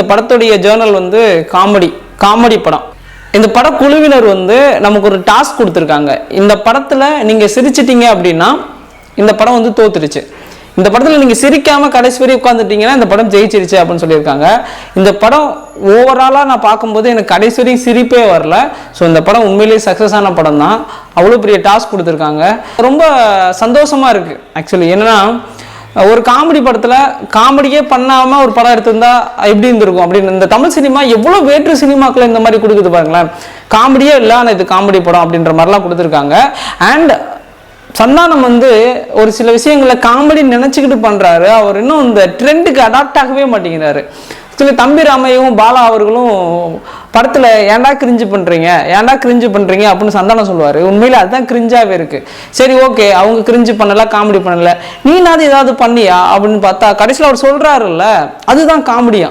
இந்த படத்துடைய ஜேர்னல் வந்து காமெடி படம். இந்த படக்குழுவினர் வந்து நமக்கு ஒரு டாஸ்க் கொடுத்துருக்காங்க. இந்த படத்தில் நீங்கள் சிரிச்சிட்டிங்க அப்படின்னா இந்த படம் வந்து தோத்துருச்சு. இந்த படத்தில் நீங்கள் சிரிக்காமல் கடைசி வரை உட்காந்துட்டீங்கன்னா இந்த படம் ஜெயிச்சிருச்சு அப்படின்னு சொல்லியிருக்காங்க. இந்த படம் ஓவராலாக நான் பார்க்கும்போது எனக்கு கடைசி வரைக்கும் சிரிப்பே வரல. ஸோ இந்த படம் உண்மையிலேயே சக்ஸஸ் ஆன படம் தான். அவ்வளோ பெரிய டாஸ்க் கொடுத்துருக்காங்க. ரொம்ப சந்தோஷமாக இருக்குது. ஆக்சுவலி என்னென்னா, ஒரு காமெடி படத்தில் காமெடியே பண்ணாமல் ஒரு படம் எடுத்திருந்தா எப்படி இருந்திருக்கும் அப்படின்னு. இந்த தமிழ் சினிமா எவ்வளோ வேற்று சினிமாக்களை இந்த மாதிரி கொடுக்குது பாருங்களேன். காமெடியே இல்லை, ஆனால் இது காமெடி படம் அப்படின்ற மாதிரிலாம் கொடுத்துருக்காங்க. அண்ட் சந்தானம் வந்து ஒரு சில விஷயங்களை காமெடி நினச்சிக்கிட்டு பண்ணுறாரு. அவர் இன்னும் இந்த ட்ரெண்டுக்கு அடாப்ட் ஆகவே மாட்டேங்கிறாரு. ஆக்சுவலி தம்பி ராமையும் பாலா அவர்களும் படத்தில் ஏன்டா கிரிஞ்சு பண்ணுறீங்க அப்படின்னு சந்தானம் சொல்லுவார். உண்மையில் அதுதான் கிரிஞ்சாகவே இருக்குது. சரி, ஓகே, அவங்க கிரிஞ்சு பண்ணலை, காமெடி பண்ணலை, நீனாவது ஏதாவது பண்ணியா அப்படின்னு பார்த்தா கடைசியில் அவர் சொல்கிறாருல்ல, அதுதான் காமெடியா.